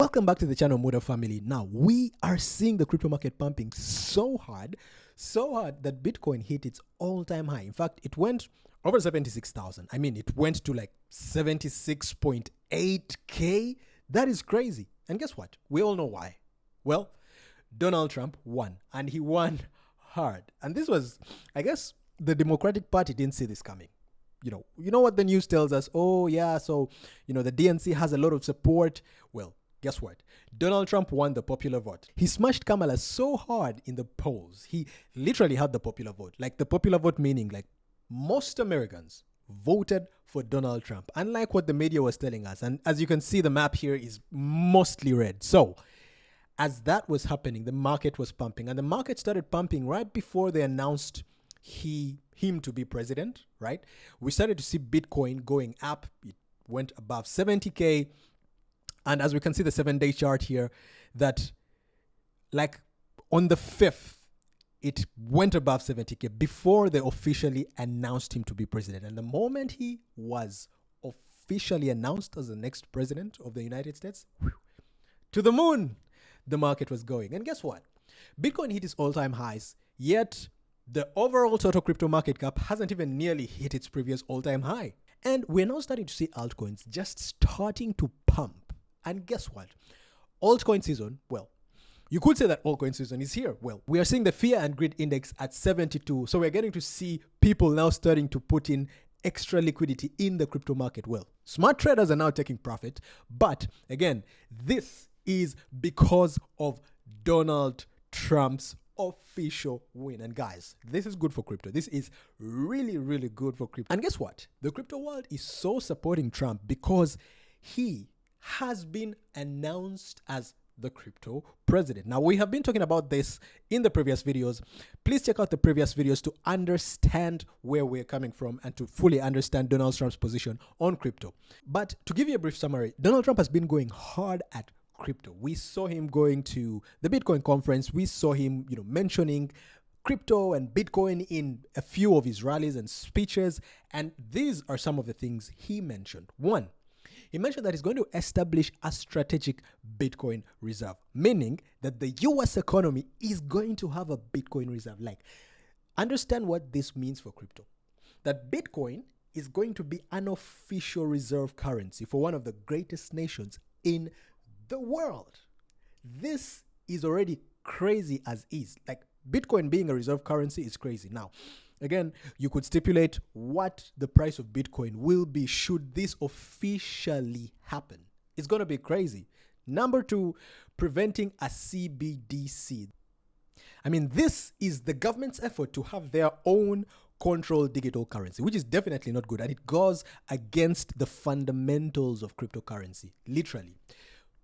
Welcome back to the channel, Muda family. Now, we are seeing the crypto market pumping so hard that Bitcoin hit its all-time high. In fact, it went over 76,000. I mean, it went to like 76.8K. That is crazy. And guess what? We all know why. Well, Donald Trump won, and he won hard. And this was, I guess, the Democratic Party didn't see this coming. You know what the news tells us? Oh, yeah, so, the DNC has a lot of support. Well, guess what? Donald Trump won the popular vote. He smashed Kamala so hard in the polls. He literally had the popular vote. Like the popular vote meaning like most Americans voted for Donald Trump, unlike what the media was telling us. And as you can see, the map here is mostly red. So as that was happening, the market was pumping, and the market started pumping right before they announced him to be president, right? We started to see Bitcoin going up. It went above 70K. And as we can see the 7-day chart here, that like on the 5th, it went above 70K before they officially announced him to be president. And the moment he was officially announced as the next president of the United States, to the moon, the market was going. And guess what? Bitcoin hit its all-time highs, yet the overall total crypto market cap hasn't even nearly hit its previous all-time high. And we're now starting to see altcoins just starting to pump. And guess what? Altcoin season, well, you could say that altcoin season is here. Well, we are seeing the fear and greed index at 72. So we're getting to see people now starting to put in extra liquidity in the crypto market. Well, smart traders are now taking profit. But again, this is because of Donald Trump's official win. And guys, this is good for crypto. This is really, really good for crypto. And guess what? The crypto world is so supporting Trump because he has been announced as the crypto president. Now, we have been talking about this in the previous videos. Please check out the previous videos to understand where we're coming from and to fully understand Donald Trump's position on crypto. But to give you a brief summary, Donald Trump has been going hard at crypto. We saw him going to the Bitcoin conference. We saw him, mentioning crypto and Bitcoin in a few of his rallies and speeches. And these are some of the things he mentioned. One, he mentioned that he's going to establish a strategic Bitcoin reserve, meaning that the US economy is going to have a Bitcoin reserve. Like, understand what this means for crypto. That Bitcoin is going to be an official reserve currency for one of the greatest nations in the world. This is already crazy as is. Like, Bitcoin being a reserve currency is crazy. Now, again, you could stipulate what the price of Bitcoin will be should this officially happen. It's going to be crazy. Number two, preventing a CBDC. I mean, this is the government's effort to have their own controlled digital currency, which is definitely not good. And it goes against the fundamentals of cryptocurrency, literally.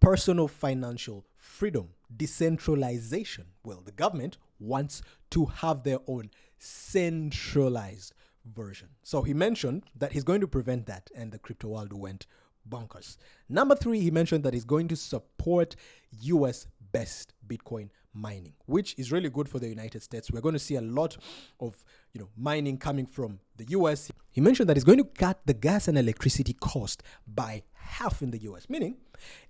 Personal financial freedom, decentralization. Well, the government wants to have their own centralized version. So he mentioned that he's going to prevent that, and the crypto world went bonkers. Number three, he mentioned that he's going to support US-based Bitcoin mining, which is really good for the United States. We're going to see a lot of mining coming from the US. He mentioned that he's going to cut the gas and electricity cost by half in the US, meaning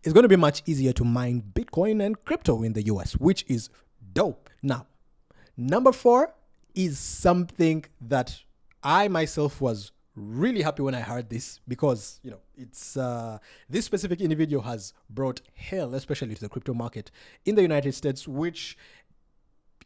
it's going to be much easier to mine Bitcoin and crypto in the US, which is dope. Now, number four is something that I myself was really happy when I heard this, because it's this specific individual has brought hell, especially to the crypto market in the United States, which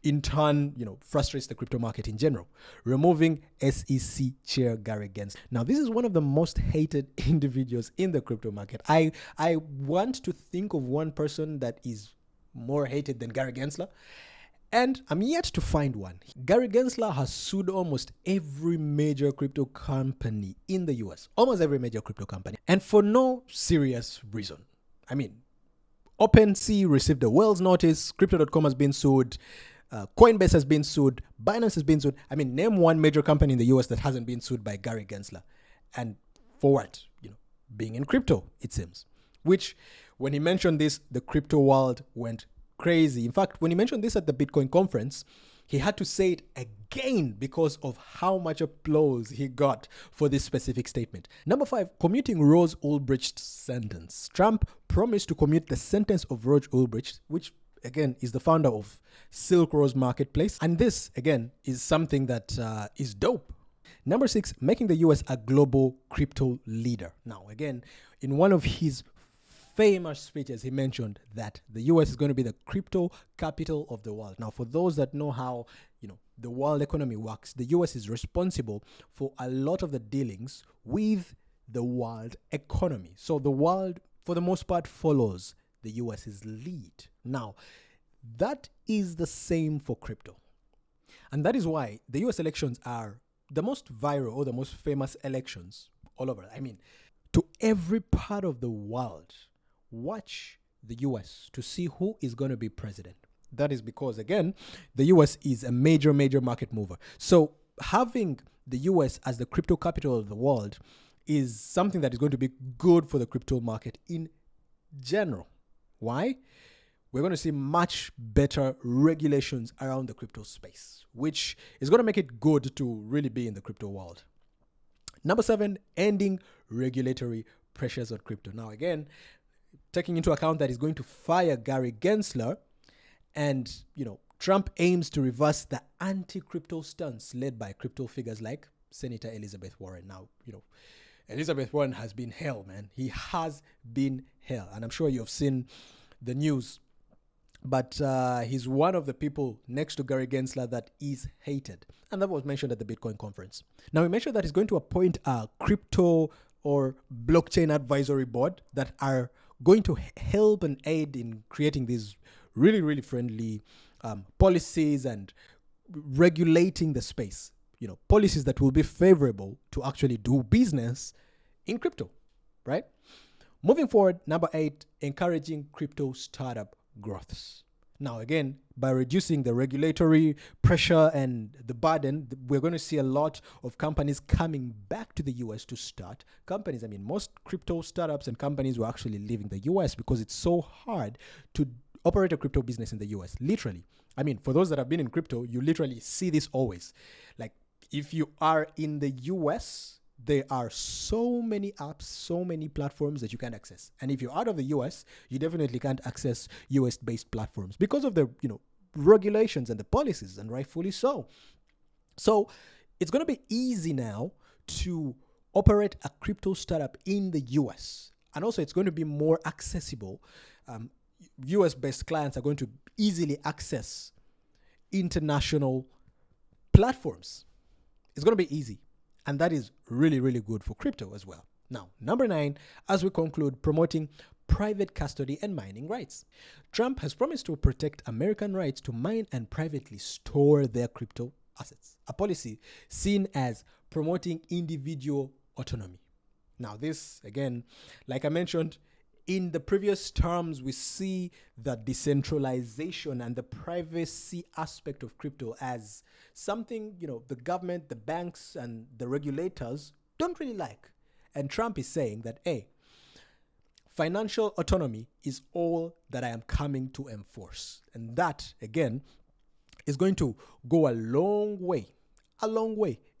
in turn frustrates the crypto market in general. Removing SEC chair Gary Gensler. Now, this is one of the most hated individuals in the crypto market. I want to think of one person that is more hated than Gary Gensler, and I'm yet to find one. Gary Gensler has sued almost every major crypto company in the US, almost every major crypto company, and for no serious reason. I mean, OpenSea received a Wells notice, Crypto.com has been sued, Coinbase has been sued, Binance has been sued. I mean, name one major company in the US that hasn't been sued by Gary Gensler. And for what? Being in crypto, it seems. Which, when he mentioned this, the crypto world went crazy. In fact, when he mentioned this at the Bitcoin conference, He had to say it again because of how much applause he got for this specific statement. Number 5, commuting Rose Ulbricht's sentence. Trump promised to commute the sentence of Rose Ulbricht, which again is the founder of Silk Road Marketplace. And this, again, is something that is dope. Number 6, making the US a global crypto leader. Now, again, in one of his famous speeches, he mentioned that the US is going to be the crypto capital of the world. Now, for those that know how, the world economy works, the US is responsible for a lot of the dealings with the world economy. So the world, for the most part, follows the US's lead. Now, that is the same for crypto. And that is why the US elections are the most viral or the most famous elections all over. I mean, to every part of the world, watch the US to see who is going to be president. That is because, again, the US is a major market mover. So having the US as the crypto capital of the world is something that is going to be good for the crypto market in general. Why? We're going to see much better regulations around the crypto space, which is going to make it good to really be in the crypto world. Number 7, ending regulatory pressures on crypto. Now, again, taking into account that he's going to fire Gary Gensler, and, Trump aims to reverse the anti-crypto stance led by crypto figures like Senator Elizabeth Warren. Now, Elizabeth Warren has been hell, man. He has been hell. And I'm sure you've seen the news. But he's one of the people next to Gary Gensler that is hated. And that was mentioned at the Bitcoin conference. Now, he mentioned that he's going to appoint a crypto or blockchain advisory board that are going to help and aid in creating these really friendly policies and regulating the space. Policies that will be favorable to actually do business in crypto, right? Moving forward, number 8, encouraging crypto startup growths. Now, again, by reducing the regulatory pressure and the burden, we're going to see a lot of companies coming back to the US to start companies. I mean, most crypto startups and companies were actually leaving the US because it's so hard to operate a crypto business in the US, literally. I mean, for those that have been in crypto, you literally see this always. Like, if you are in the US, there are so many apps, so many platforms that you can't access. And if you're out of the US, you definitely can't access US-based platforms because of the, regulations and the policies, and rightfully so. So it's going to be easy now to operate a crypto startup in the US. And also it's going to be more accessible. US-based clients are going to easily access international platforms. It's going to be easy. And that is really good for crypto as well. Now, number 9, as we conclude, promoting private custody and mining rights. Trump has promised to protect American rights to mine and privately store their crypto assets, a policy seen as promoting individual autonomy. Now, this, again, like I mentioned, in the previous terms, we see the decentralization and the privacy aspect of crypto as something, the government, the banks, and the regulators don't really like. And Trump is saying that, hey, financial autonomy is all that I am coming to enforce. And that, again, is going to go a long way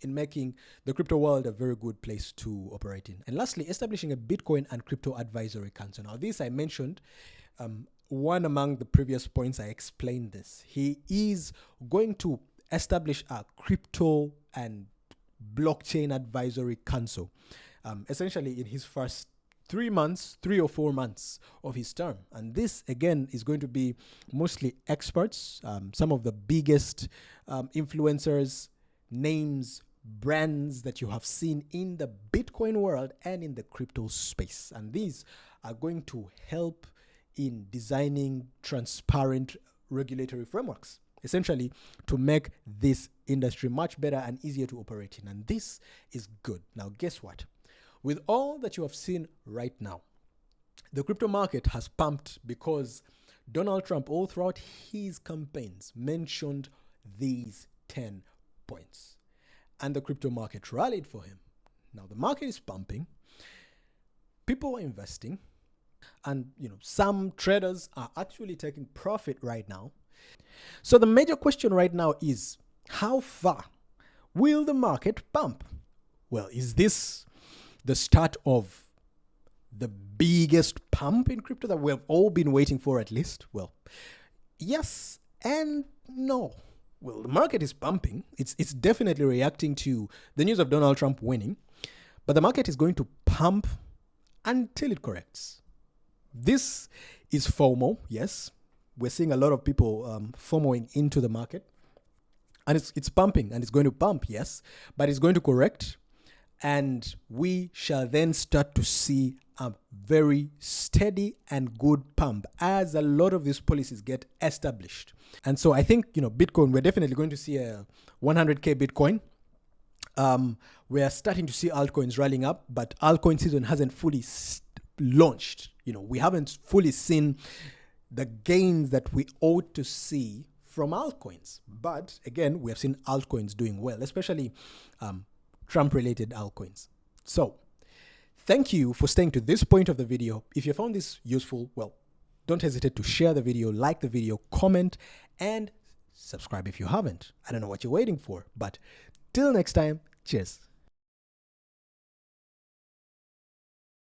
in making the crypto world a very good place to operate in. And lastly, establishing a Bitcoin and crypto advisory council. Now, this I mentioned, one among the previous points I explained this. He is going to establish a crypto and blockchain advisory council, essentially in his first 3 or 4 months of his term. And this, again, is going to be mostly experts, some of the biggest influencers, names, brands that you have seen in the Bitcoin world and in the crypto space. And these are going to help in designing transparent regulatory frameworks, essentially to make this industry much better and easier to operate in. And this is good. Now, guess what? With all that you have seen right now, the crypto market has pumped because Donald Trump, all throughout his campaigns, mentioned these 10 points. And the crypto market rallied for him. Now, the market is pumping. People are investing. And, some traders are actually taking profit right now So the major question right now is, how far will the market pump? Well, is this the start of the biggest pump in crypto that we've all been waiting for at least? Well, yes and no. Well, the market is pumping. It's definitely reacting to the news of Donald Trump winning, but the market is going to pump until it corrects. This is FOMO, yes. We're seeing a lot of people FOMOing into the market, and it's pumping, and it's going to pump, yes, but it's going to correct, and we shall then start to see a very steady and good pump as a lot of these policies get established. And so I think, Bitcoin, we're definitely going to see a 100K Bitcoin. We are starting to see altcoins rallying up, but altcoin season hasn't fully launched. We haven't fully seen the gains that we ought to see from altcoins. But again, we have seen altcoins doing well, especially Trump-related altcoins. So thank you for staying to this point of the video. If you found this useful, well, don't hesitate to share the video, like the video, comment, and subscribe if you haven't. I don't know what you're waiting for, but till next time, cheers.